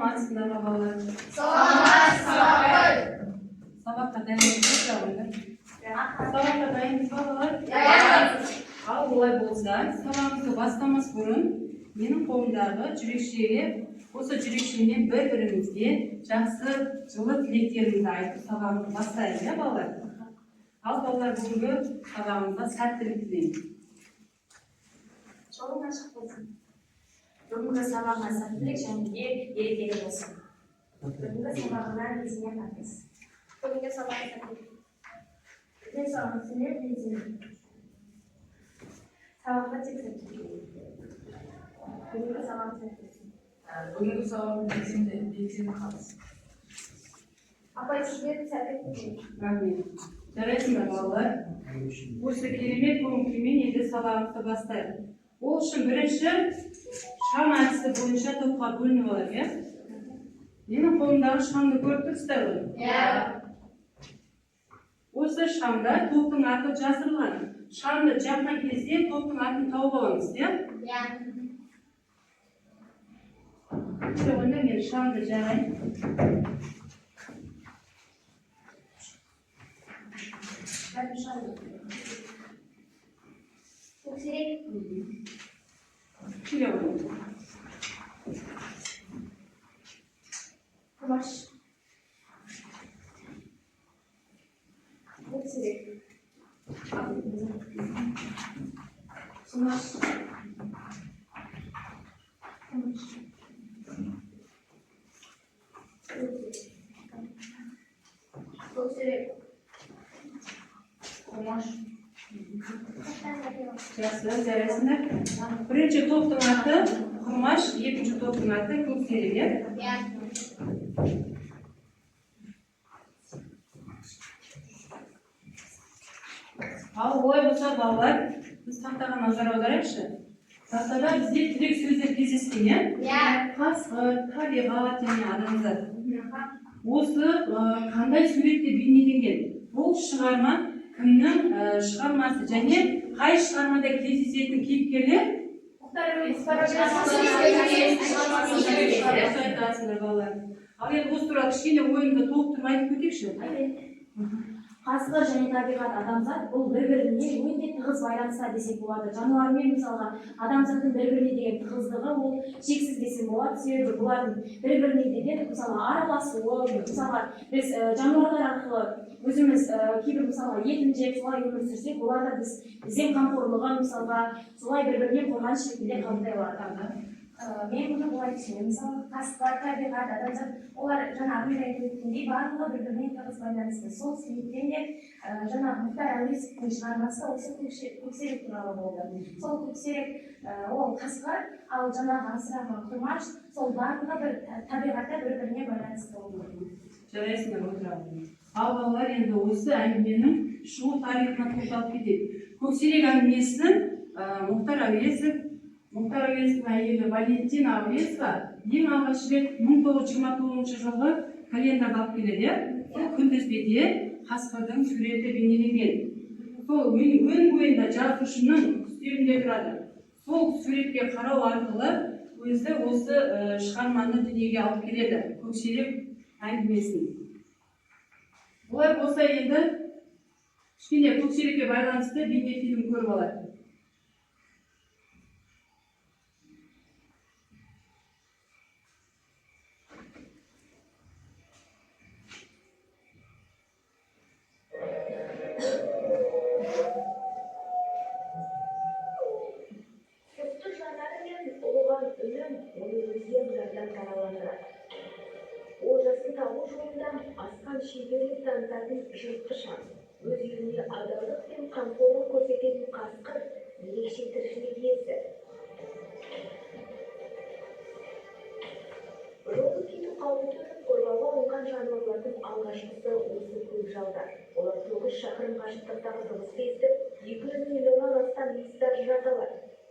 саламатсыздар балалар. Сабаққа дайындсыздар балалар. Сабаққа дайынсыз балалар? Ал олай болса, сабағымызды бастамас бұрын менің қолымдағы жүрекшеге, осы жүрекшемен бір-бірімізге жақсы жылы тілектерімізді айтып сабағымызды бастайық, иә балалар? Ал балалар, бүгінгі сабағымызға сәттілік тілеймін. Жолың ашық болсын. Бүгінгі сабағыңа сәттілік және берекелі болсын. Бүгінгі сабағыңа өзіңе қатыс. Бүгінгі сабағыңа сәттілік. Бүгінгі сабағыңа сәттілік. Сабаққа тек сәттілік. Бүгінгі сабағыңа сәттілік. Бүгінгі сабағыңа белсенді қатыс. Апай, сізге сәттілік. Рахмет. Жарайсыңдар балалар. Осы керемет көңіл-күймен енді сабағымызды бастайық. Ол үшін бірінші шам әдісі бойынша топқа бөлініп алайық, иә? Менің қолымдағы шамды көріп тұрсыздар ғой? Иә. Осы шамда топтың аты жасырылған. Шамды жаққан кезде топтың атын тауып аламыз, иә? Иә. Онда мен шамды жағайын. Көксерек. Келе ғой. Құмаш. Көксерек. Құмаш. Көксерек. Құмаш. Жақсы, жарайсыңдар. Бірінші топтың аты Құрмаш, екінші топтың аты Көксерек, иә? Иә. Ал олай болса балалар, біз тақтаға назар аударайықшы. Тақтада бізде тірек сөздер кездескен, иә? Иә. Қасқыр, табиғат және адамзат. Осы қандай суретте бейнеленген? Бұл шығарма кімнің шығармасы және қай шығармада кездесетін кейіпкерлер? Айтасыңдар балалар. Ал енді осы туралы кішкене ойымды толықтырып айтып өтейікші. Қасқыр және табиғат адамзат бұл бір-біріне өте тығыз байланыста десек болады. Жануармен мысалға адамзаттың бір-біріне деген тығыздығы ол шексіз десек болады. Себебі бұлардың бір-біріне деген мысалға араласуы, мысалға біз жануарлар арқылы өзіміз кейбір мысалға етін жеп солай өмір сүрсек, олар да бізден қамқорлығын мысалға солай бір-біріне қорғаныс ретінде қабылдай алады. Мен бұны былай түсінемін. Мысалы, қасқыр, табиғат, адамзат, олар жаңағы мен айтып өткендей барлығы бір-біріне тығыз байланысты. Сол себептен де жаңағы Мұхтар Әуезовтің шығармасы осы көксерек туралы болды. Сол көксерек ол қасқыр, ал жаңағы асыраған Құмаш, сол барлығы бір табиғатта бір-біріне байланысты болды. Жарайсыңдар, отырамын. Ал балалар, енді осы әңгіменің шығу тарихына тоқталып кетейік. Көксерек әңгімесін Мұхтар Әуезовтың әйелі Валентина Әуезова ең алғаш рет 1929 жылғы календарда алып келеді. Сол күнтізбеде қасқырдың суреті бейнеленген. Сол өн бойында жазушының үстелінде тұрады. Сол суретке қарау арқылы өзі осы шығарманы дүниеге алып келеді. Көксерек әңгімесін. Олай болса енді кішкене көксерекке байланысты бейнефильм көріп алайық. Шеберлік танытатын жыртқыш аң, өз еліне адалдық пен қамқорлық көрсететін қасқыр ерекше тіршілік иесі. Жолды кету қаупі қорғауға алынған жануарлардың алғашқысы осы көкжалдар. Олар 9 шақырым қашықтықтағы дыбысты естіп, 200 миллионнан астам иістар жазалар.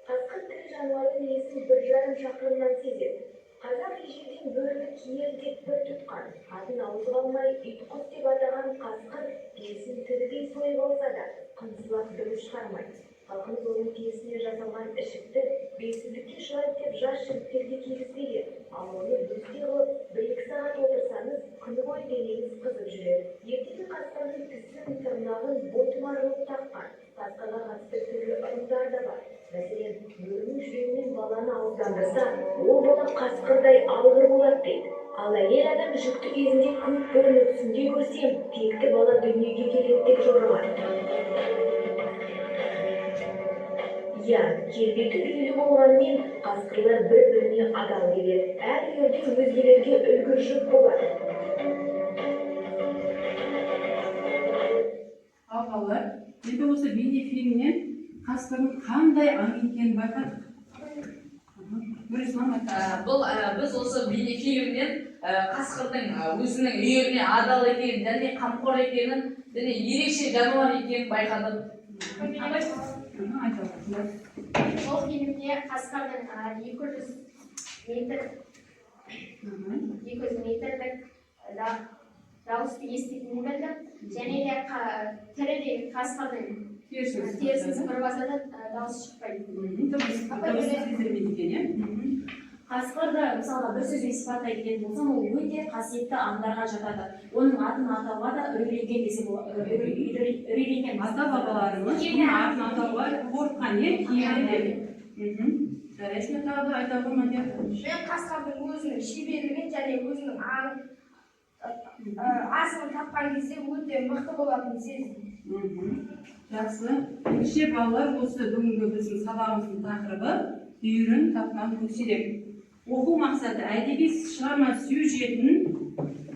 Қасқыр тірі жануардың иесін 1,5 шақырымнан сезеді. Қазақ ежелден бөріні киер деп бір тұтқан, атын ауызға алмай итқұс деп атаған қасқыр иесін тірідей сойып алса да, қыңсылап дыбыс шығармайды. Халқымыз оның терісінен жасалған ішікті белсіздікке ұшырайды деп жас жігіттерге кигізбеген. Ал оны бөстек қылып, 1-2 сағат отырсаңыз, күні бойы денеңіз қызып жүреді. Ертеде қасқырдың тісін, тырнағын бойтұмарлық таққан. Қасқырға қатысты түрлі ырымдар да бар. Мәселен, бөрінің жүрегінен баланы ауыздандырса, ол бала қасқырдай алғыр болады дейді. Ал әйел адам жүкті кезінде күн көріні түсінде көрсем, текті бала дүниеге келеді деп жорымайды. Иә, келбеті үйлі болғанымен қасқырлар бір-біріне адал келеді. Әр үйірде өзгелерге үлгі жүк болады. Ағалар, енді осы бейнефильмнен қасқырдың қандай аң екенін байқадық. Бұл біз осы бейнефильмнен қасқырдың өзінің үйіріне адал екенін және қамқор екенін және ерекше жануар екенін байқадық. Ол фильмде қасқырдың 200 метрлік дауысты еститінін білдім. Және де тірідегі қасқырдың терісін сыпырып алса да дауыс шықпайды. Қасқырды мысалға бір сөзбен сипаттай кететін болсам, ол өте қасиетті аңдарға жатады. Оның атын атауға да үрейленген десе болады. Үрейленген ата-бабаларымыз оның атын атауға қорыққан киелі. Жарайсың тағы да айта қойма деп. Мен қасқырдың өзінің шеберлігін және өзінің асылын тапқан кезде өте мықты болатынын сездім. Жақсы. Ендеше балалар, осы бүгінгі біздің сабағымыздың тақырыбы үйірін тапқан көксерек. Оқу мақсаты әдеби шығарма сюжетін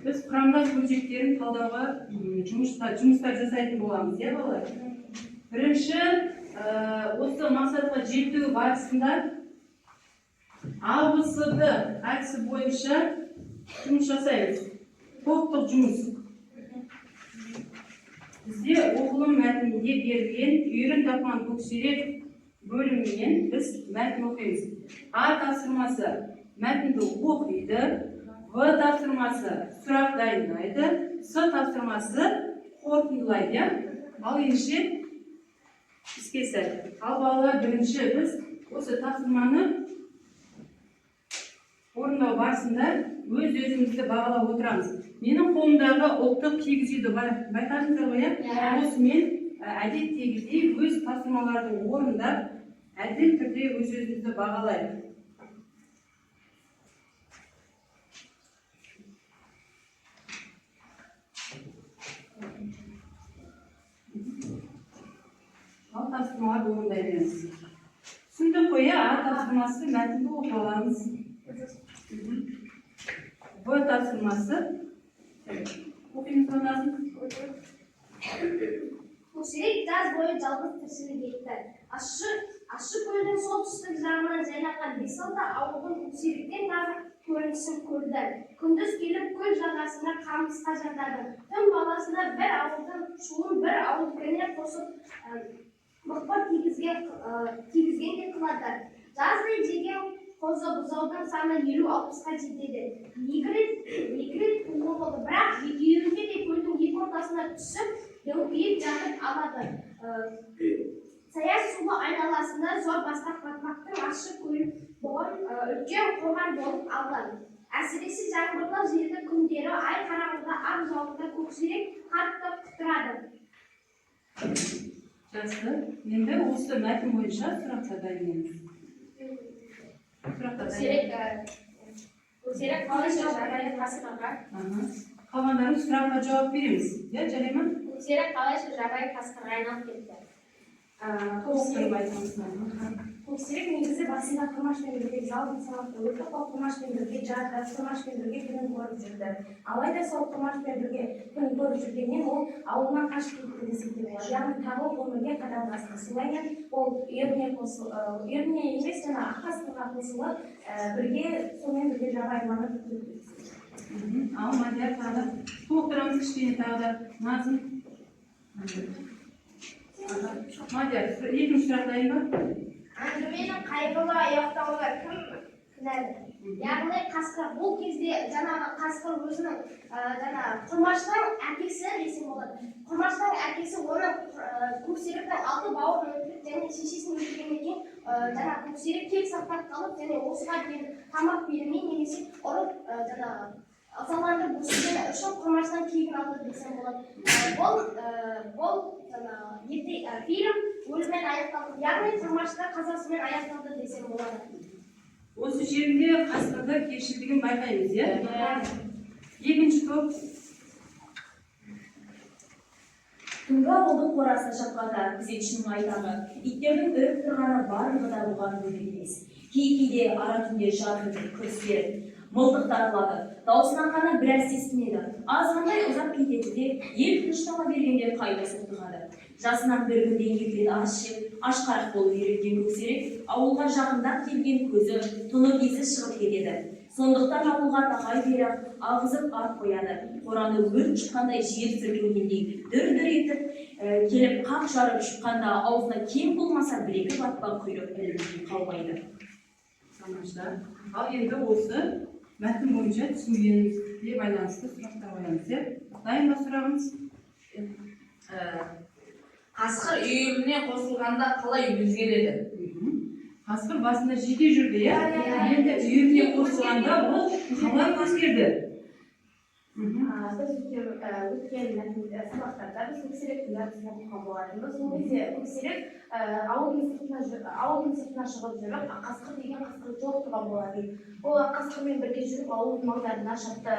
біз құрамдас бөлшектерін талдауға жұмыстар жасайтын боламыз, иә балалар? Бірінші, осы мақсатқа жету барысында АБЦД әдісі бойынша жұмыс жасаймыз. Топтық жұмыс. Бізде оқылым мәтінінде берілген үйірін тапқан көксерек бөлімінен біз мәтін оқимыз. А тапсырмасы мәтінді оқиды, В тапсырмасы сұрақ дайындайды, С тапсырмасы қорытындылайды. Ал ендеше іске сәт. Ал балалар, бірінші біз осы тапсырманы орындау барысында өз-өзімізді бағалап отырамыз. Менің қолымдағы ұлттық кигіз үйді байқадыңыздар ғой, иә? Осымен әдеттегідей өз тапсырмаларды орындап, әділ түрде өз-өзімізді бағалайық. Ал тапсырмаларды орындай береміз. Түсіндік қой, А тапсырмасы мәтінді оқып аламыз. В тапсырмасы оқимыз онасын. Көксерек жаз бойы жалғыз тіршілік етті. Ащы көлдің солтүстік жағынан жайнаған бес-алты ауылдың көксеректен тағы көрінісін көрді. Күндіз келіп көл жағасында қамысқа жатады. Түн баласында бір ауылдың шуын бір ауылдікіне қосып мықпыр тигізгендей қылады. Жаздай жеген қозы бұзаудың саны 50-60-қа жетеді. Екі рет болды, бірақ екеуінде де көлдің екі ортасына түсіп, дөңкиіп жатып алады. Саяз сулы айналасында зор бастақ батпақтың ащы көл бұғын үлкен қорған болып алды. Әсіресе жаңбырлы желді күндері ай қараңғыда ақ жауында көксерек қатты құтырады. Жақсы. Енді осы мәтін бойынша сұрақтар дайындаймыз. Көксерек қалайша жарайды қасқырға? Қалғандарын сұраққа жауап береміз. Иә, жарай ма? Көксерек қалайша жарайды қасқырға айналып кетті? Көксерек негізі басында Құмашпен бірге залдың сабақты өтіп, ол Құмашпен бірге жарды, Құмашпен бірге күнін көріп жүрді. Алайда сол Құмашпен бірге күнін көріп жүргеннен ол ауылынан қашып кетті десек те болады. Яғни тағы өмірге қадамдасты. Солаймен ол үйіріне емес, жаңа қасқырға қосылып, бірге сонымен бірге жабайыланып кетті. Ал Мадияр тағы да толықтырамыз кішкене тағы да Назым. Мадияр, екінші сұрақ дайын ба? Әңгіменің қайғылы аяқтауына кім яғни қасқыр бұл кезде жаңағы қасқыр өзінің құрмаштың әкесі десем болады. Құрмаштың әкесі оны көксеректің алты бауырын өлтіріп және шешесін өлтіргеннен кейін жаңағы көксерек тек сақтап қалып және осыған дейін тамақ бермей немесе ұрып жаңағы ызаландырып өсіргені үшін құрмаштан кегін алды десем болады. Бұл фильм өліммен аяқталды, яғни құрмашта қазасымен аяқталды десем болады. Осы жерінде қасқырды кешірдігін байқаймыз, иә? Екінші топ. Түнгі ауылдың қорасына шапқанда күзетшінің айтағы, иттердің үріп тұрғаны барлығы да бұған бөлек емес. Кей-кейде ара түнде жарқын күрсер, мылтық таралады, даусынан ғана біраз естімеді. Азғандай ұзап кетеді де, ел тыныштала бергенде қайта соқтығады. Жасынан бір күнде екі рет ас жеп, аш қарық болып үйреткен көксерек, ауылға жақындап келген көзі тұнық есі шығып кетеді. Сондықтан ауылға тақай бері ағызып ат қояды. Қораны өрт шыққандай жер сілкінгендей дүр-дүр етіп келіп қақ жарып шыққанда аузына кем болмаса бір-екі батпақ құйрық ілінбей қалмайды. Тамаша. Ал енді осы мәтін бойынша түсінгенімізге байланысты сұрақтар қоямыз, иә? Дайын ба сұрағымыз? Қасқыр үйіріне қосылғанда қалай өзгереді? Қасқыр басында жеке жүрді, иә? Енді үйіріне қосылғанда ол қалай өзгерді? Біз өткен сабақтарда біз көксеректің дәрісін оқыған болатынбыз. Ол кезде көксерек ауылдың сыртына шығып жүріп, қасқыр деген қасқыр жоқ тұрған болатын. Ол қасқырмен бірге жүріп ауылдың маңдарына шапты.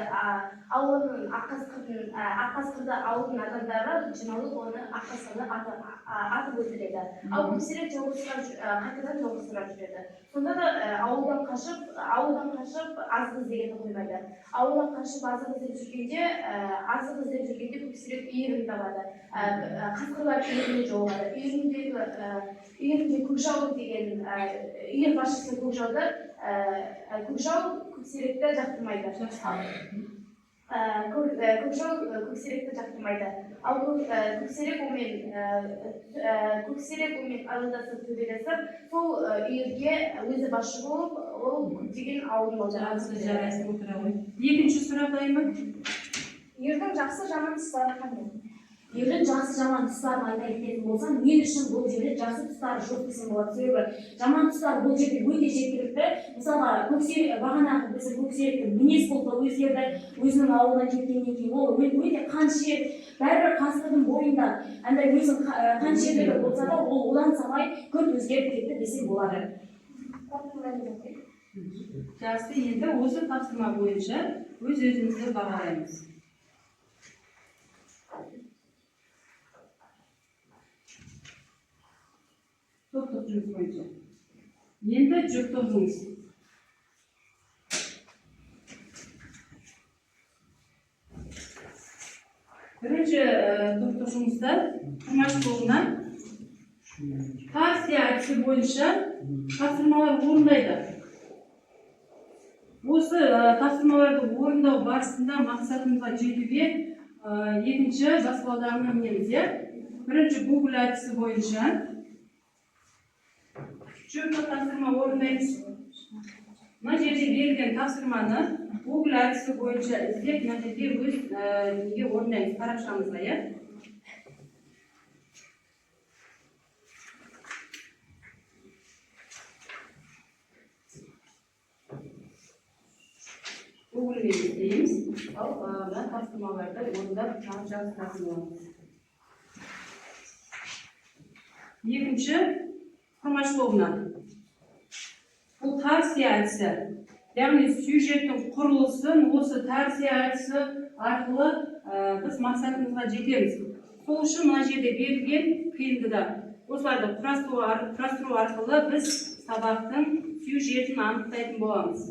Аққасқырды ауылдың адамдары жиналып оны аққасқырды атып өлтіреді. Ал көксерек қайтадан жауғызсыра жүреді. Сонда да ауылдан қашып азық іздегенді қоймайды. Ауылдан қашып азық іздеп жүргенде көксерек үйірін табады. Қасқырлар үйіріне жолығады. Үйірінде Көкжау деген үйір басшысы Көкжауды Көкжау көксеректі жақтырмайды. Көкжау көксеректі жақтырмайды. Ал көксерек онымен араласып төбелесіп, сол үйірге өзі басшы болып, ол көптеген ауылдың балалары. Екінші сұрақ дайын ба? Үйірдің жақсы жаман тұстары қандай? Үйірдің жақсы жаман тұстарын айта кететін болсам, мен үшін бұл жерде жақсы тұстары жоқ десем болады. Себебі жаман тұстар бұл жерде өте жеткілікті. Мысалға, бағанағы біздің көксеректің мінез құлқы өзгерді, өзінің ауылына кеткеннен кейін ол өте қаншер, бәрібір қасқырдың бойында андай өзінің қаншерлігі болса да, ол одан салмай күрт өзгеріп кетті десем болады. Жақсы, енді осы тапсырма бойынша өз-өзімізді бағалаймыз. Топтық жұмыс бойынша. Енді жұптық жұмыс. Бірінші топтық жұмыста Құрмаш тобына партия әдісі бойынша тапсырмалар орындайды. Осы тапсырмаларды орындау барысында мақсатымызға жетуге екінші жас балдарына мінеміз. Бірінші Google әдісі бойынша жұптық тапсырма орындаймыз. Мына жерде берілген тапсырманы Google әдісі бойынша іздеп, мына жерде өз орындаймыз парақшамызға, иә? Google-ге іздейміз. Ал мына тапсырмаларды орындап жақсы боламыз. Екінші Құрмаш тобына. Бұл торсия әдісі. Яғни сюжеттің құрылысын осы торсия әдісі арқылы біз мақсатымызға жетеміз. Сол үшін мына жерде берілген қиындыда осыларды құрастыру арқылы біз сабақтың сюжетін анықтайтын боламыз.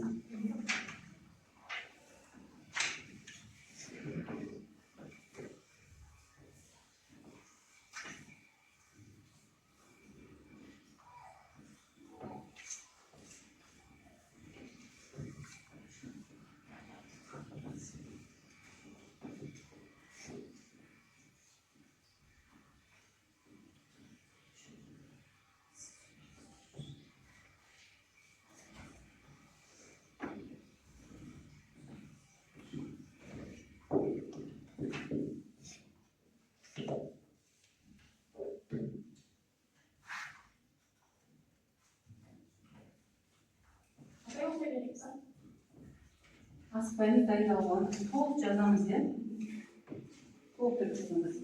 асықпаймыз, дайындалған. Толық жазамыз, иә? Толықтырып жазамыз.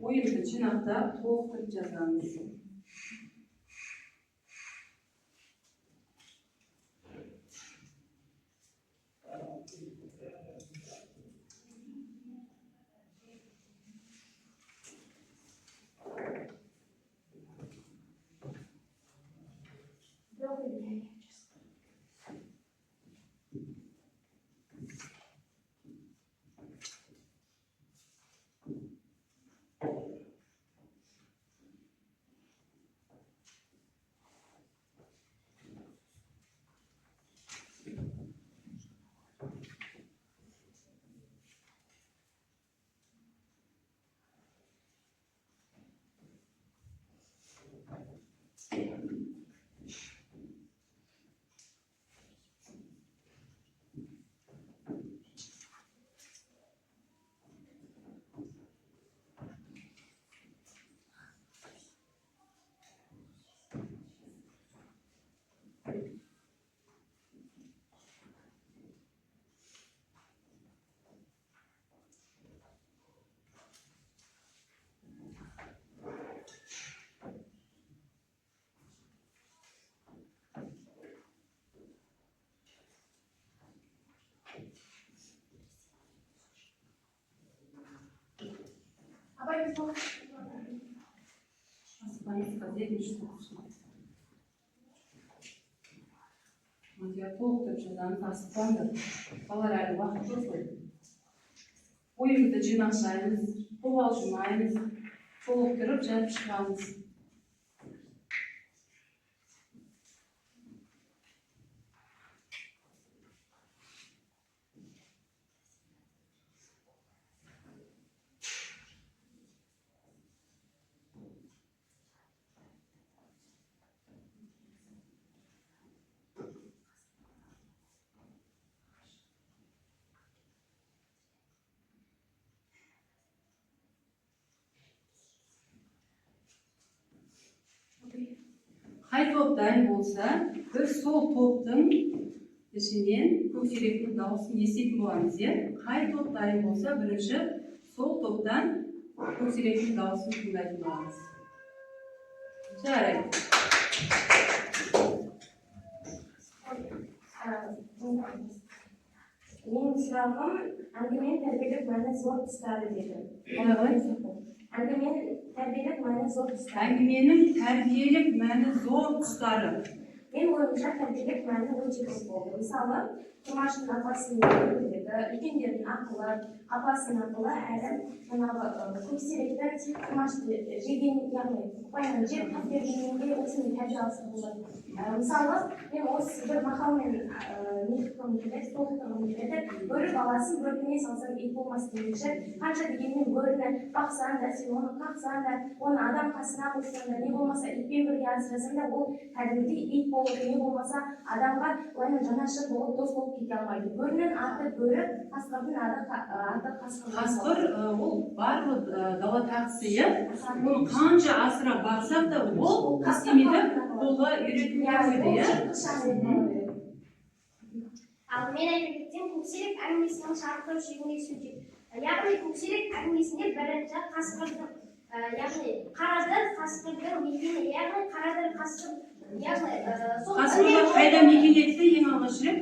Ойымды жинақтап, толықтырып жазамыз. Асықпаймыз, газетінші толықтырып. Толықтырып жазамыз, асықпаңыз. Балалар әлі уақыт жоқ қой. Ойымызды жинақтаймыз, қобалжымаймыз, толықтырып жазып шығамыз. Қай топ дайын болса, біз сол топтың ішінен көксеректің дауысын еститін боламыз, иә? Қай топ дайын болса, бірінші сол топтан көксеректің дауысын тыңдайтын боламыз. Жарайды. Менің сұрағым әңгіменің тәрбиелік мәні зор тұстары деді. Қалай? Әңгіменің тәрбиелік мәні зор тұстары. Әңгіменің тәрбиелік мәні зор тұстары. Мен ойымша тәрбиелік мәні өте көп болды. Мысалы, Жұмаштың апасының ерлігі, үлкендердің ақылы, апасының ақылы әрі жаңағы көксеректің Жұмашты жеген, яғни баян жеп қап бергенде осының тәрбие алса болады. Мысалы, мен осы бір мақалмен толықтырғым келеді. Бөрі баласын бөркіне салсаң ит болмас демекші. Қанша дегенмен бөріні бақсаң да, сен оны қақсаң да, оны адам қасына қойсаң да, не болмаса итпен бірге асырасаң да, ол кәдімгідей ит болып, не болмаса адамға жанашыр болып, дос болып кете алмайды. Бөрінің аты бөрі, қасқырдың аты қасқыр. Қасқыр ол барлық дала тақсыйы, оны қанша асыра бақсақ та, ол қастемеді қолға үйретілген еді. Ал мен айтып кетсем, көксерек әңгімесінің шарықтау шегіне сөйтеді. Яғни көксерек әңгімесінде бірінші қасқырдың, яғни қарадыр қасқырдың мекені, яғни қарадыр қасқыр, яғни қасқырлар қайда мекен етті ең алғаш рет?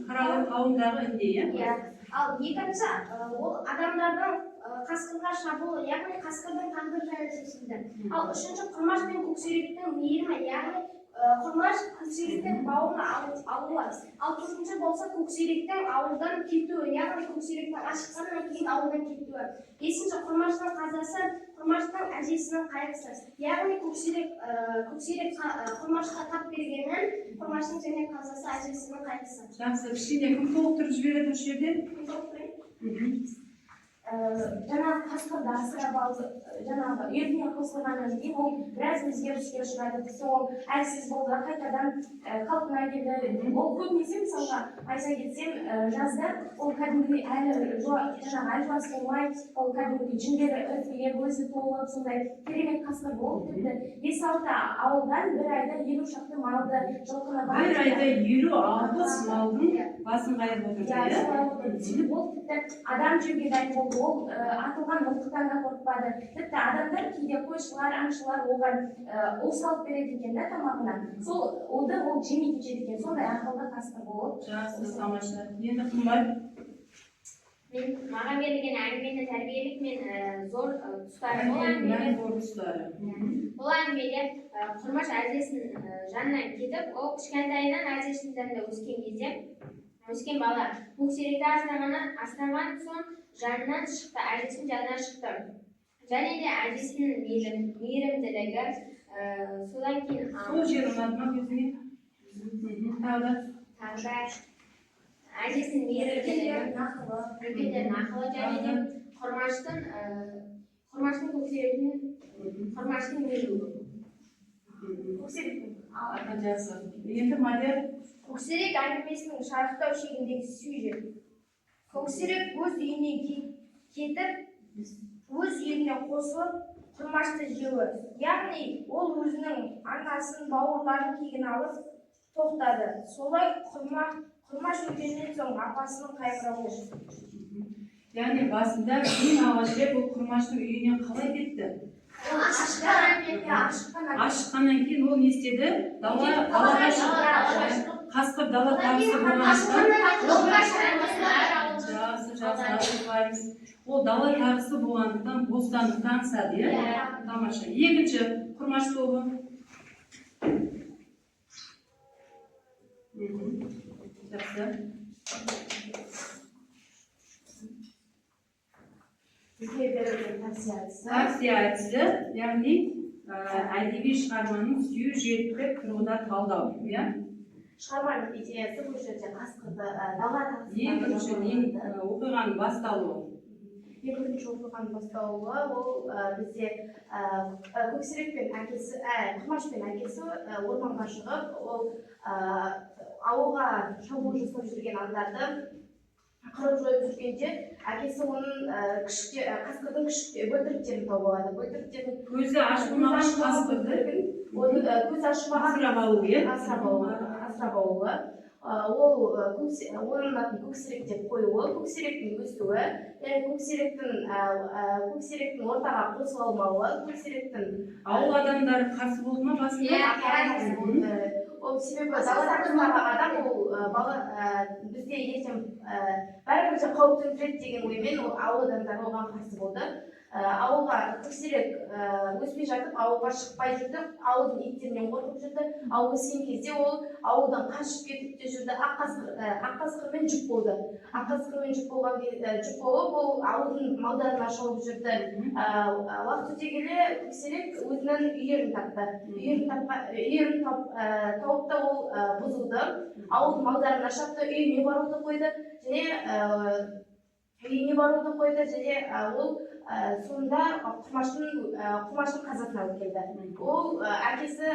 Қарадыр қауымдағы інде, иә? Ал екінші, ол адамдардың қасқырға шабуылы, яғни қасқырдың тағдыры жайлы шешілді. Ал үшінші, құрмаш пен көксеректің мейірімі, яғни құрмаш көксеректің бауырын алуы. Ал төртінші болса көксеректің ауылдан кетуі, яғни көксеректің ашыққаннан кейін ауылдан кетуі. Бесінші құрмаштың қазасы құрмаштың әжесінің қайғысы. Яғни көксерек құрмашқа тап бергеннен құрмаштың және қазасы әжесінің қайғысы. Жақсы, кішкене кім толықтырып жібереді осы жерде? Жаңағы қасқырды асырап алды, жаңағы үйіріне қосылғаннан кейін ол біраз өзгеріске ұшырады. Сол әлсіз болды, қайтадан қалпына келді. Ол көбінесе мысалға айта кетсем, жазда ол кәдімгідей әлі жуас болмай, ол кәдімгідей жүндері іркіліп, өзі толып, сондай керемет қасқыр болып, тіпті 5-6 ауылдан бір айда 50 шақты малды жылқыны бар. Bir ayda 50-60 malдың басын қайырып отырды, Ол тіпті адам жеуге дайын болды. Ол атылған мылтықтан да қорықпады. Тіпті адамдар кейде қойшылар, аңшылар оған ол салып береді екен да тамағына. Сол олды ол жемей кетеді екен. Сондай ақылды қасқыр болып. Жақсы, тамаша. Енді Қымбат. Маған берілген әңгімені тәрбиелік мен зор тұстары. Бұл әңгімеде құрмаш әжесінің жанынан кетіп, ол кішкентайынан әжесінің жанында өскен бала көксеректі асыраған соң жанынан шықты, әжесінің жанынан шықты. Және де әжесінің мейірімділігі, содан кейін Сол жер ұнады ма өзіңе? Тағы әжесінің мейірімділігі, үлкендердің ақылы, және де құрмаштың құрмаштың мейірімі. Жақсы. Енді Мадияр. Көксерек әңгімесінің шарықтау шегіндегі сюжет. Көксерек өз үйіне кетіп, өз үйіне қосылып, құрмашты жеуі. Яғни ол өзінің анасын, бауырларын кегін алып тоқтады. Солай құрмаш өлгеннен соң апасының қайғыруы. Яғни басында ең алғаш рет ол құрмаштың үйінен қалай кетті? Ашыққаннан кейін ол не істеді? Далаға шықты. Қасқыр дала тағысы болғандықтан. Жақсы. Ол дала тағысы болғандықтан бостандықты аңсады, иә? Тамаша. Екінші құрмаш тобы. Жақсы. Тәвсие әдісі, яғни әдеби шығарманың сюжеттік тұрғыда талдау, иә? Шығарманың идеясы бұл жерде қасқырды дала Ең бірінші оқиғаның басталуы. Ең бірінші оқиғаның басталуы ол бізде көксерек пен әкесі, құрмаш пен әкесі орманға шығып, ол ауылға шабуыл жасап жүрген аңдарды қырып жойып жүргенде, әкесі оның қасқырдың бөлтіріктерін тауып алады. Көзі ашылмаған қасқырды көзі ашылмаған асырап алуы. Ол оның атын көксерек деп қоюы, көксеректің өсуі, көксеректің ортаға қосып алмауы, көксеректің ауыл адамдары қарсы болды ма басында? Ол себебі даладағы адам ол бізде ертең бәрібір де қауіп төндіреді деген оймен ауыл адамдары оған қарсы болды. Ауылға көксерек өспей жатып, ауылға шықпай жүрді, ауылдың иттерінен қорқып жүрді. Ал өскен кезде ол ауылдан қашып кетіп те жүрді. Ақ қасқырмен жүк болды. Ақ қасқырмен жүк болып, ол ауылдың малдарына шауып жүрді. Уақыт өте келе көксерек өзінің үйірін тапты. Үйірін тауып та ол бұзылды. Ауылдың малдарына шапты, үйіне баруды қойды. Және ол сонда құрмаштың қазасына келді. Ол әкесі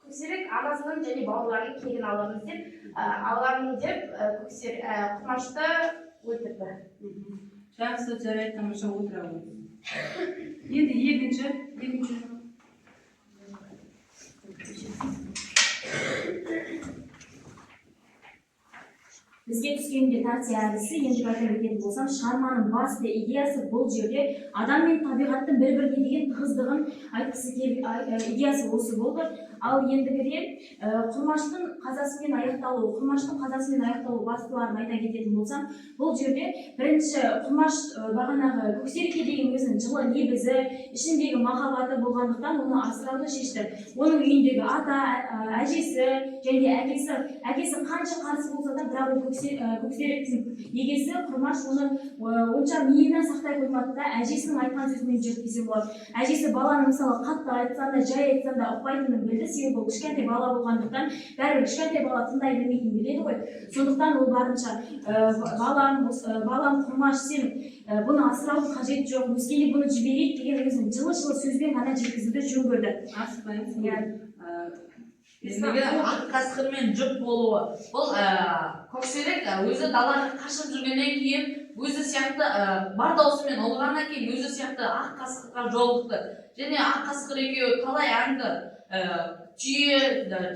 көксерек анасының және бауырларының кегін аламын деп құрмашты өлтірді. Жақсы, жарайды, тамаша, отыра қойыңыз. Енді екінші. Бізге түскенде тәвсие әдісі, енді айтып өтетін болсам, шығарманың басты идеясы бұл жерде адам мен табиғаттың бір-біріне деген тығыздығын айтқысы идеясы осы болды. Ал ендігіде құрмаштың қазасымен аяқталуы, құрмаштың қазасымен аяқталу бастыларын айта кететін болсам, бұл жерде бірінші құрмаш бағанағы көксерекке деген өзінің жылы лебізі, ішіндегі махаббаты болғандықтан оны асырауды шешті. Оның үйіндегі ата, әжесі және әкесі қанша қарсы болса да, бірақ ол көксеректің егесі құрмаш оны онша миына сақтай қоймады да, әжесінің айтқан сөзімен жүрді десе болады. Әжесі баланы мысалы қатты айтсам да, жай айтсам да ұқпайтынын білді, себебі ол кішкентай бала болғандықтан, бәрібір кішкентай бала тыңдай білмейтінін біледі ғой. Сондықтан ол барынша балам құрмаш, сен бұны асыраудың қажеті жоқ, өзгеге бұны жіберейік деген өзінің жылы сөзбен ғана жеткізуді жөн көрді. Ендігі ақ қасқырмен жұп болуы. Бұл көксерек өзі далаға қашып жүргеннен кейін, өзі сияқты бар даусымен ұлғаннан кейін өзі сияқты ақ қасқырға жолықты. Және ақ қасқыр екеуі талай аңды, түйе,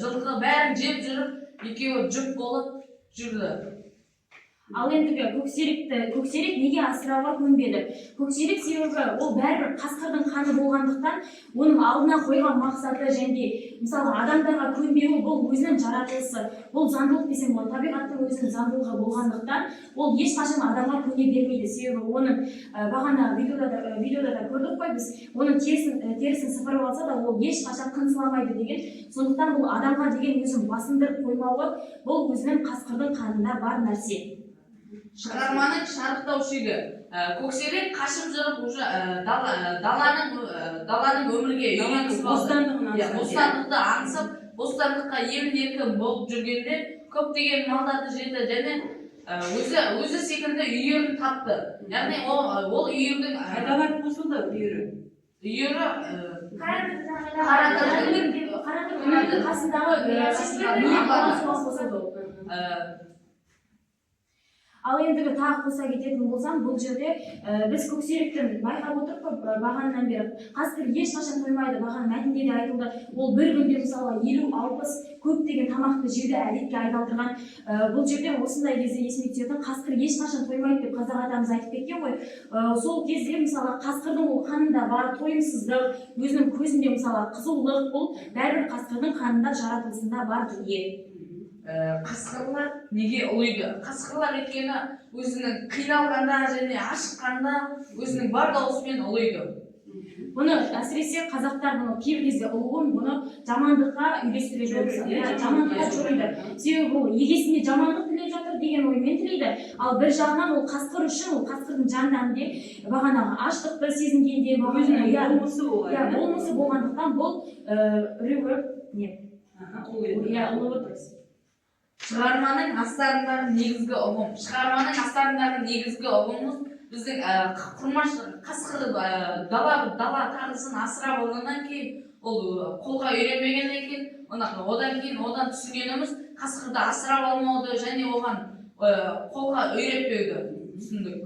жылқы бәрін жеп жүріп, екеуі жұп болып жүрді. Ал ендігі көксерек неге асырауға көнбеді? Көксерек себебі ол бәрібір қасқырдың қаны болғандықтан, оның алдына қойған мақсаты және мысалы адамдарға көнбеуі бұл өзінің жаратылысы, бұл заңдылық десем болады, табиғаттың өзінің заңдылығы болғандықтан, ол ешқашан адамға көне бермейді. Себебі оның бағана видеода да көрдік қой біз, оның терісін сыпырып алса да, ол ешқашан қынсыламайды деген. Сондықтан бұл адамға деген өзін басындырып қоймауы, бұл өзінің қасқырдың қанында бар нәрсе. Шығарманың шарықтаушығы. Көксерек қашып жүріп уже даланың өмірге үйренісіп алды. Бостандықты аңсып, бостандыққа емін-еркін болып жүргенде көптеген малдарды жеді және өзі секілді үйірін тапты. Яғни ол үйірдің қайдалар қосылды үйірі? Қарадыр қасындағы Ал ендігі тағы қоса кететін болсам, бұл жерде біз көксеректен байқап отырып бағаннан бері қасқыр ешқашан тоймайды. Баған мәтінде де айтылды, ол бір күнде мысалы 50-60 көптеген тамақты жеуді әдетке айналдырған. Бұл жерде осындай кезде есіме түсетін, қасқыр ешқашан тоймайды деп қазақ атамыз айтып кеткен ғой. Сол кезде мысалы қасқырдың ол қанында бар тойымсыздық, өзінің көзінде мысалы қызулық, бұл бәрібір қасқырдың қанында, жаратылысында бар дүние. Қасқырлар неге ұлиды? Қасқырлар өйткені өзінің қиналғанда және ашыққанда өзінің бар даусымен ұлиды. Бұны әсіресе қазақтар бұны кейбір кезде ұлуын бұны жамандыққа үйлестіреді, жамандыққа жориды. Себебі бұл егесіне жамандық тілеп жатыр деген оймен тілейді. Ал бір жағынан ол қасқыр үшін, ол қасқырдың жанданде бағанағы аштықты сезінгенде, болмысы болғандықтан бұл Шығарманың астарындағы негізгі ұғым. Шығарманың астарындағы негізгі ұғымымыз біздің құрмаш қасқыр дала тағысын асырап алғаннан кейін, ол қолға үйренбегеннен кейін, одан түсінгеніміз қасқырды асырап алмауды және оған қолға үйретпеуді түсіндік.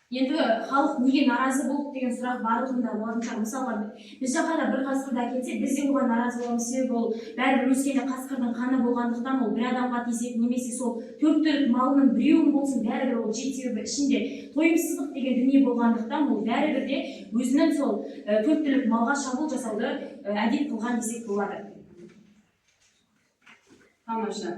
Енді халық неге наразы болды деген сұрақ барлығында болатын шығар. Мысалға біз жаққа да бір қасқырды әкелсе, біз де оған наразы боламыз. Себебі ол бәрібір өскені қасқырдың қаны болғандықтан, ол бір адамға тисе, немесе сол 4 түлік малының біреуін болсын, бәрібір ол жейді. Себебі ішінде тойымсыздық деген дүние болғандықтан, ол бәрібір де өзінің сол 4 түлік малға шабуыл жасауды әдет қылған десек болады. Тамаша.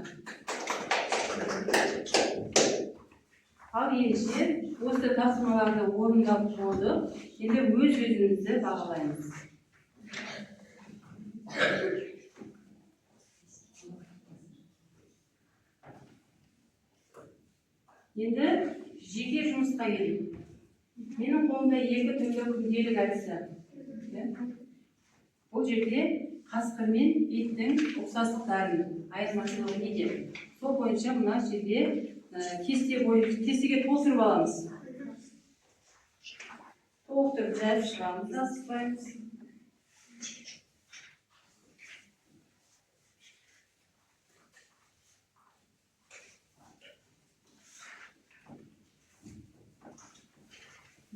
Ал ендеше осы тапсырмаларды орындап болдық. Енді өз-өзімізді бағалаймыз. Енді жеке жұмысқа келейік. Менің қолымда 2 түрлі күнделік әдісі. Бұл жерде қасқыр мен иттің ұқсастықтарын айырмашылығы неде? Сол бойынша мына жерде кестеге толтырып аламыз. Толтырып жазып шығамыз, асықпаймыз.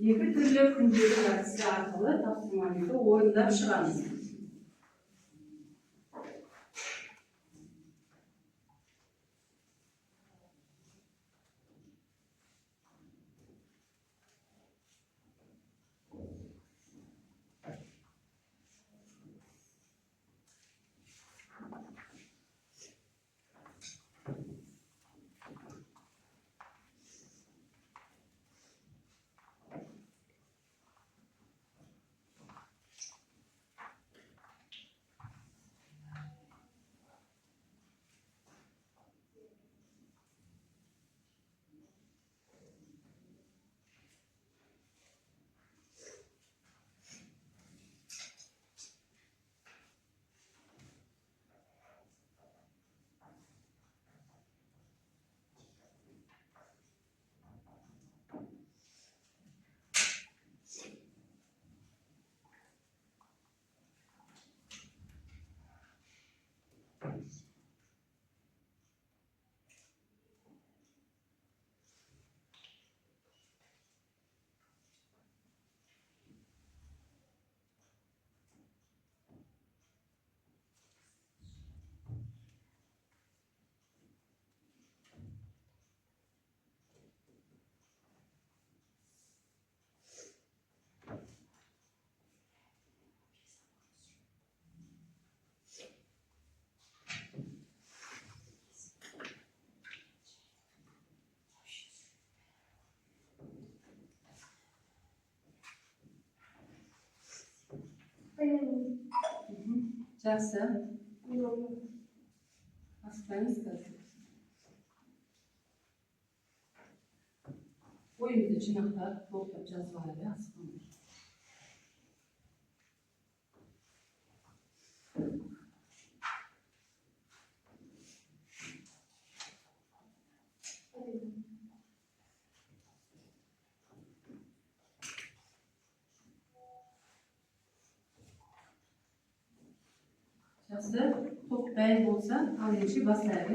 Екі түрлі күнделік әдісі арқылы тапсырмамызды орындап шығамыз. Жақсы. Бастаймыз қазір. Ойымызды жинақтап, толықтап жазып алайық, асықпаңдар. Жақсы, топ дайын болса, ал ендеше бастайық.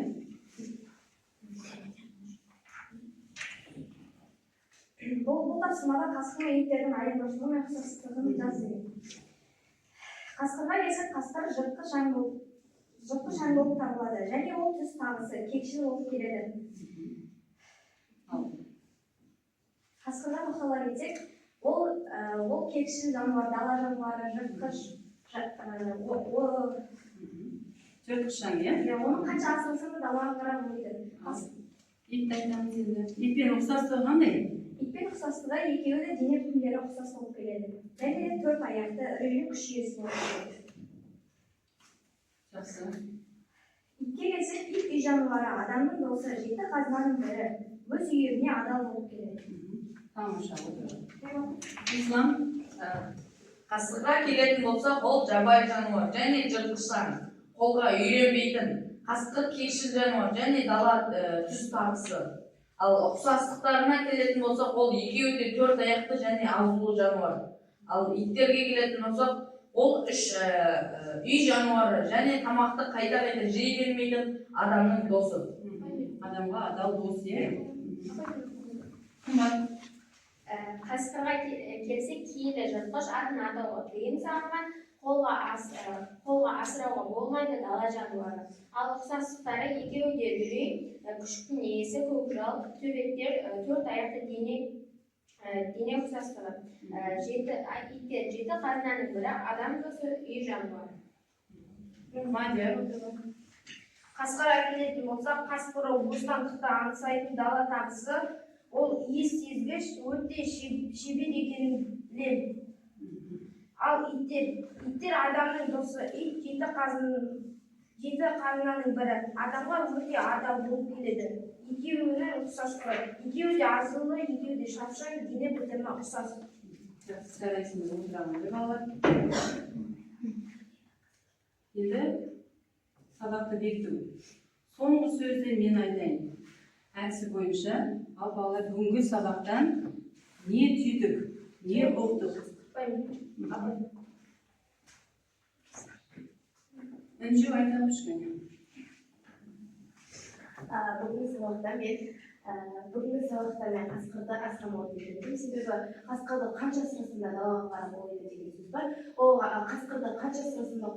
Бұл тапсырмада қасқыр мен иттердің айырмашылығы мен ұқсастығын жаз деген. Қасқырға келсек, қасқыр жыртқыш аң болып табылады және ол түс тағысы кекшіл болып келеді. Қасқырға тоқтала кетсек, ол кекшіл жануар, дала жануары, жыртқыш Жыртқыш аң, иә? Оның қанша асырылса да далаға қарап ойды. Итті айтамыз енді. Итпен ұқсастығы қандай? Итпен ұқсастығы екеуі де дене бітімдері ұқсас болып келеді. Және де 4 аяқты үрейлі күш иесі болып келеді. Жақсы. Итке келсек, ит үй жануары, адамның досы, 7 қазынаның бірі, өз үйіріне адал болып келеді. Тамаша болды. Ислам, Қасқырға келетін болсақ, ол жабайы жануар және жыртқыш аң, қолға үйренбейтін, қасқыр кекшіл жануар және дала түс тағысы. Ал ұқсастықтарына келетін болсақ, ол екеуі де 4 аяқты және азулы жануар. Ал иттерге келетін болсақ, ол 3 үй жануары және тамақты қайта-қайта жей бермейтін адамның досы. Адамға адал дос, е? Қасқырға келсек, киелі жыртқыш атын атауға тыйым салынған, қолға асырауға болмайды дала жануары. Ал ұқсастықтары екеуі де үрей, күшіктің иесі, көкжал, төбеттер, 4 аяқты дене ұқсастығы. Иттер 7 қазынаның бірі, адам досы, үй жануары. Қасқырға келетін болсақ, қасқыр ол бостандықты аңсайтын дала тағысы, ол иіс сезгіш, өте шебер екенін біледі. Ал иттер адамның досы, ит 7 қазынаның бірі, адамға өте адал болып келеді. Екеуінің ұқсастығы, екеуі де азулы, екеуі де шапшаң, дене бітімі ұқсас. Жарайсыңыз, отырамын, балалар. Енді сабақты бекіту. Соңғы сөзді мен айтайын. Әдісі бойынша, ал балалар бүгінгі сабақтан не түйдік, не ұқтық? Үнжеу айтамыз кәне. Бүгінгі сабақта мен қасқырды асырамауды үйрендім. Себебі қасқырды қанша асырасында далаға қарап ойды деген сөз бар. Ол қасқырды қанша асырасында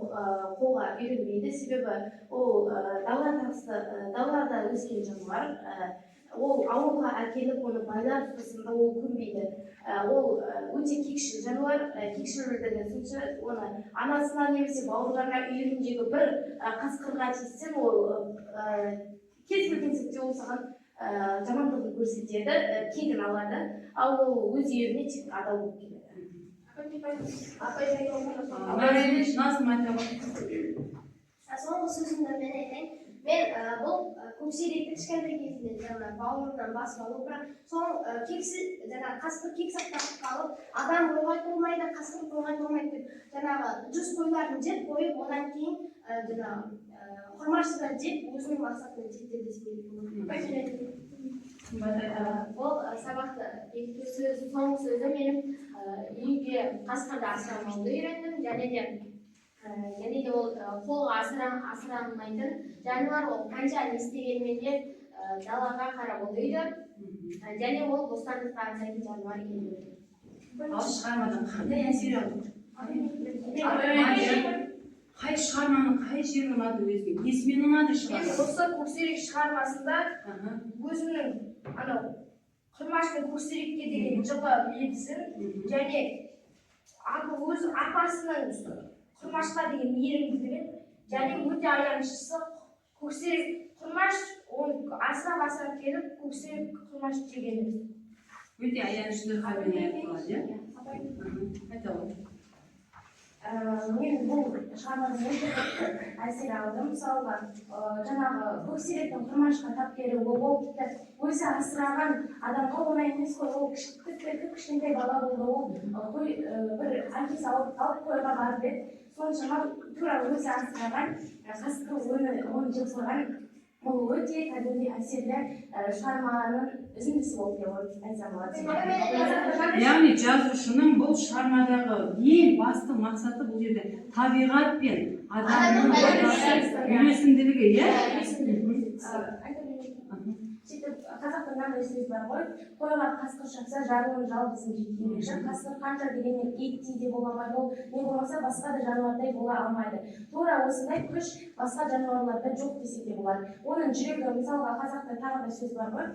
қолға үйренбейді. Себебі ол далада өскен жануар. Ол ауылға әкеліп оны байлап ұстасында ол көнбейді. Ол өте кекшіл жануар. Кекшілдігі сонша оны анасына немесе бауырларына үйіріндегі бір қасқырға тиіссең, ол кез келген сәтте ол саған жамандығын көрсетеді, кегін алады, ал ол өз үйіріне тек адал болып келеді. Назым айтамын. Соңғы сөзімді мен айтайын. Мен бұл көксеректі кішкентай кезінде жаңа бауырымнан басып алып, бірақ сол қасқыр кек сақтап қалып, адам қойғай болмайды, қасқыр қойғай болмайды деп жаңағы 100 қойларын жеп қойып, одан кейін құрмашыдан жеп өзінің мақсатына жетті десем болады. Бұл сабақты соңғы сөзі менің үйге қасқырды асырамауды үйрендім, және де ол қолға асырамайтын жануар, ол қанша не істегенмен де далаға қарап ойды, және ол бостандыққа аңсайтын жануар еді. Ал шығармадан қандай әсер алды? Қай шығарманың қай жері ұнады өзіне? Несімен ұнады шығарма? Осы көксерек шығармасында өзінің құрмаштың көксерекке деген жылы лебізін және өз апасының құрмашқа деген мейірімділігін және өте аянышысы көксерек құрмаш асырап келіп көксерек құрмаш жегені. Өте аянышты халмен аяқталады, иә? Айта ғой. мен бұл шығармадан өте қатты әсер алдым. Мысалға, жаңағы көксеректің құрмашқа тапкері ол тіпті өзі асыраған адамға оңай емес қой. Ол кішкентай бала болды. Ол бір әкесі алып қойға барып еді. Соншама тура өзі асыраған қасқыр оны жылқылаған бұл өте кәдімгідей әсерлі шығарманың үзіндісі болып айта болады. Яғни жазушының бұл шығармадағы ең басты мақсаты бұл жерде табиғат пен адамның үйлесімділігі, иә? Сөйтіп қазақтың мынандай сөз бар ғой, қойға қасқыр шапса жаруын жалғызын жекелемекші. Қасқыр қанша дегенмен иттей де бола алмайды, ол не болмаса басқа да жануардай бола алмайды. Тура осындай күш басқа жануарларда жоқ десе де болады. Оның жүрегі, мысалға қазақта тағы да сөз бар ғой,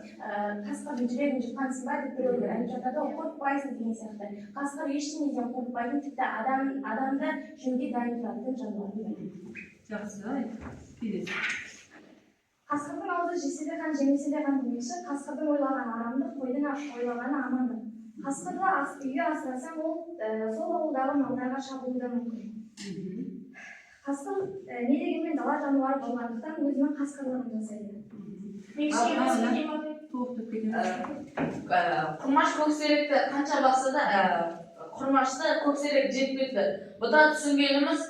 қасқырдың жүрегін жұтқансың ба деп біреулер айтып жатады, ол қорықпайсың деген сияқты. Қасқыр ештеңеден қорықпайтын, тіпті адамды жеуге дайын тұратын жануар. Жақсы, келесі. Қасқырдың аузы жесе де қан, жемесе де қан демекші. Қасқырдың ойлағаны арамдық, қойдың ойлағаны амандық. Қасқырды үйге асырасаң, ол сол ауылдағы малдарға шабуылы мүмкін. Қасқыр не дегенмен дала жануары болғандықтан өзінің қасқырлығын жасайды. Құрмаш көксеректі қанша бақса да құрмашты көксерек жетпепті. Бұда түсінгеніміз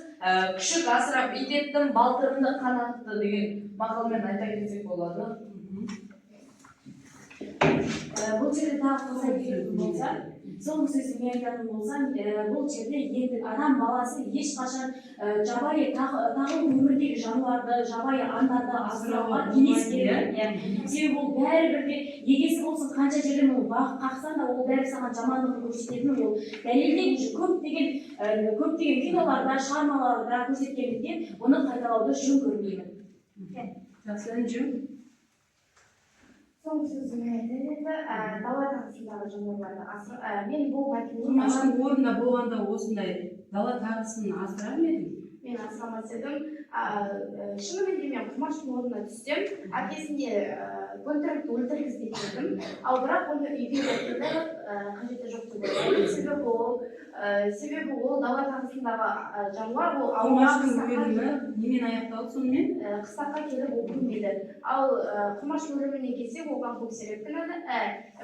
күшік асырап ит еттім, балтырымды қанатты деген мақалмен айта кетсек болады. Бұл жерде тағы қоса келетін болса, соңғы сөзіме айтатын болсам, бұл жерде енді адам баласы ешқашан жабайы тағы өмірдегі жануарды, жабайы аңдарды асырауға кеңес береді. Себебі ол бәрібір де егесі болсын, қанша жерден ол бағып қақсан да, ол бәрі саған жамандығын көрсететіні ол дәлелден көптеген киноларда, шығармаларда көрсеткендіктен оны қайталауды жөн көрмеймін. Жақсы, Інжу. Соңғы сөзіме айтайын, дала тағысындағы жануарларды мен бұл мәтіннен Құрмаштың орнында болғанда осындай дала тағысын асырар ма едің? мен асырамас едім. Шынымен де мен Құрмаштың орнына түссем, әкесіне бөлтірікті өлтіргізбейтін едім. Ал бірақ оны үйге өлтірудің қажеті жоқ деп ойлаймын. Себебі ол дала тағысындағы жануар, ол Құрмаштың өлімі немен аяқталды сонымен? қыстаққа келіп ол көнбеді. Ал Құрмаштың өліміне келсек, оған көксерек кінәлі.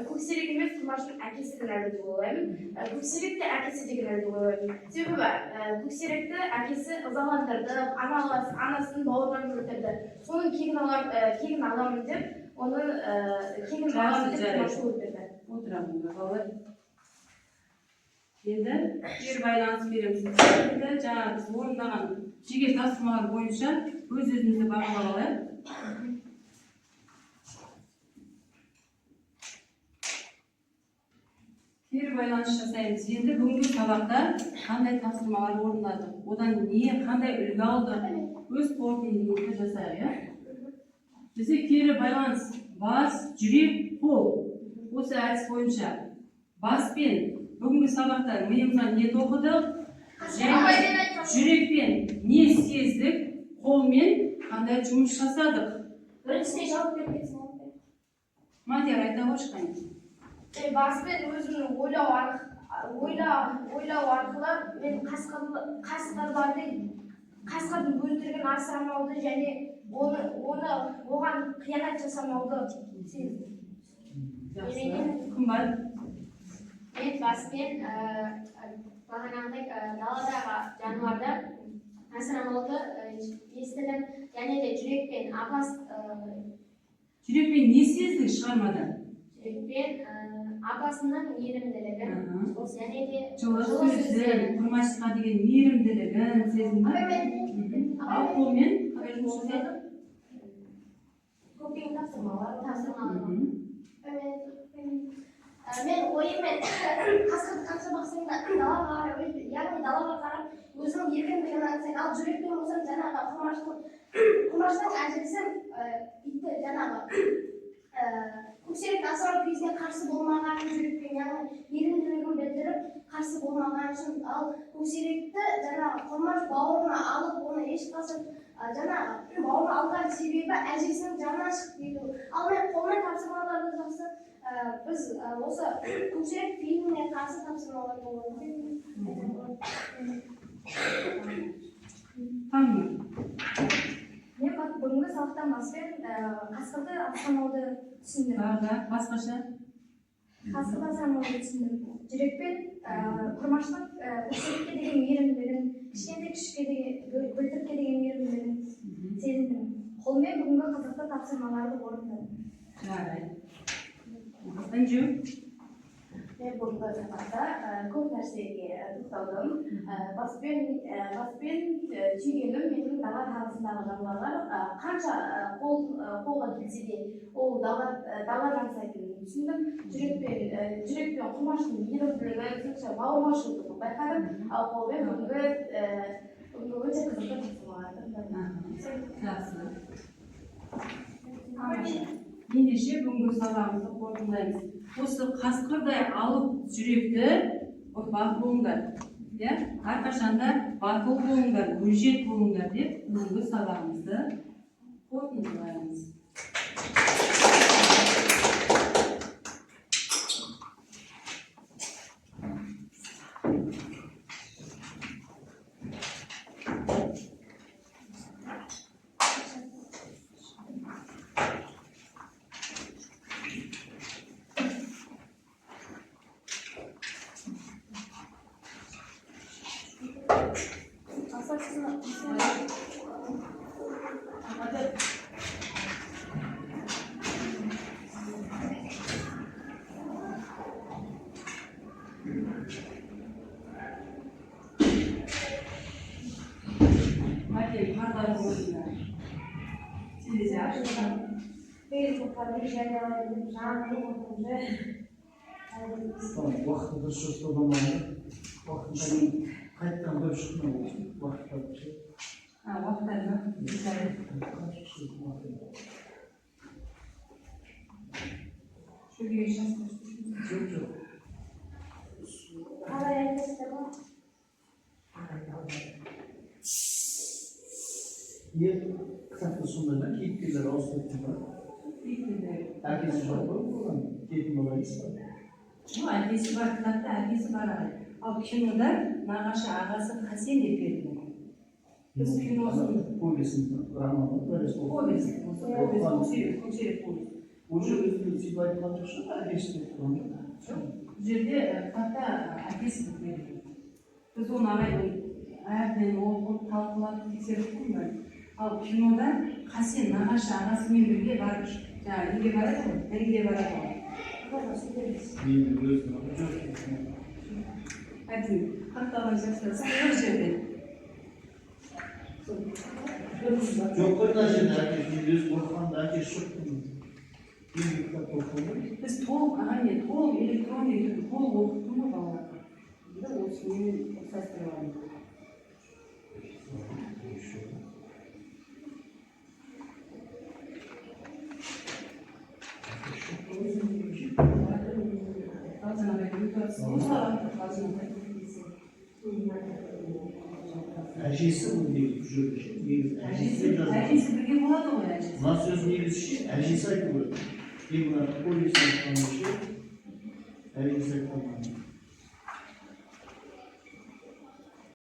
Көксерек емес, Құрмаштың әкесі кінәлі деп ойлаймын. Көксерек те әкесі де кінәлі деп ойлаймын. Себебі көксеректі әкесі ызаландырды, анасын бауырынан өлтірді. Соның кегін аламын деп, оны кегін аламын деп Құрмашты өлтірді. Отырамын, балалар. Енді жер байланыс береміз. Енді жаңа біз орындаған жеке тапсырмалар бойынша өз-өзімізді бағалап алайық. Кері байланыс жасаймыз. Енді бүгінгі сабақта қандай тапсырмалар орындадық, одан қандай үлгі алдық, өз қорытындымызды жасайық. Бізде кері байланыс бас, жүрек, қол. Осы әдіс бойынша баспен бүгінгі сабақта миымыздан не тоқыдық, жүрекпен не сездік, қолмен қандай жұмыс жасадық. Біріншісіне жауап беріп кетсін ол. Мадияр, айта қойшы. Баспен өзімнің ойлау арқылы мен қасқырдың бөлтірігін асырамауды және оған қиянат жасамауды сездім. Кім бар? Мен баспен бағанағыдай даладағы жануарды асырамауды естідім, және де жүрекпен Жүрекпен не сездің шығармада? Жүрекпен апасының мейірімділігін, және де Жылы сөзін, Құрмашқа деген мейірімділігін сезінді. Ал қолмен қалай жұмыс жасадық? Көптеген тапсырмалар. Мен ойыммен қасқырды қанша бақсаң да далаға қарап, яғни далаға қарап өзінің еркіндігін аңсайды. Ал жүрекпен болсам жаңағы Құрмаштың әжесі итті жаңағы көксеректі асырау кезіне қарсы болмаған жүрекпен, яғни еркіндігін білдіріп қарсы болмаған үшін, ал көксеректі жаңағы Құрмаш бауырына алып, оны ешқашан жаңағы бауырына алған себебі әжесінің жанынан шығып кету. Ал мен қолмен тапсырмаларды жақсы біз осы көксерек фильміне қарсы тапсырмалар болған. Tamam. Мен бүгінгі сабақтан баспен қасқырды асырмауды түсіндім. Daha başka. Қасқырды асырмауды түсіндім. Жүрекпен құрмаштың көкшелікке деген мейірімділігін, кішкентай күшікке деген, бөлтірікке деген мейірімділігін сезіндім. Қолмен бүгінгі қызықты тапсырмаларды орындадым. Жарайды. Анжу. Мен бүгінгі сабақта көп нәрсеге тоқталдым. Баспен түйгенім менің дала тағысындағы жануарлар қанша қолға келсе де ол дала аңсайтынын түсіндім. Жүрекпен құрмаштың мейірімділігі, сонша бауырмашылдығын байқадым. Ал қолмен бүгінгі өте қызықты тапсырмаларды. Жақсы. Ендеше бүгінгі сабағымызды қорытындылаймыз. Осы қасқырдай алып жүректі ұрпақ болыңдар. Әрқашанда батыл болыңдар, өжет болыңдар деп бүгінгі сабағымызды қорытындылаймыз. Уақытты дұрыс жоспарламайды. Уақытын қайттан көріп шыққан уақытта Уақыттарына Қалай айтасыздар ма? кітапта сондай ма? Кейіпкерлер ауысып кетті ма? Әкесі жоқ па болған? Кейіпкер бала емес па? Әкесі бар, кітапта әкесі бар. Ал кинода нағашы ағасы Хасен деп берілген. Біз киносын Повесін, романы, повесть. Уже өзінің сөйтіп айтқан жоқ шығар, әкесі деп тұрған жоқ. Бұл жерде кітапта әкесі деп берілген. Біз оны ағайдың әрден оқып, талқылап, тексеріп тұрмыз. Ал кинода Хасен нағашы ағасымен бірге барып, жаңағы неге барады ғой, ірге барады ғой. Әділ, қақталған жақсы, бұл жерде. Жоқ қой мына жерде әкесі өзі қорыққанда әкесі жоқ. Біз толық электронный түрде толық оқыттым ғой балаларға. Осымен ұқсастырып Әжесі бұл негізі жүрді. Әжесі бірге болады ғой әжесі. Мына сөз негізі әжесі айту керек. Мына повесін айтқаннан әжесі айтқан.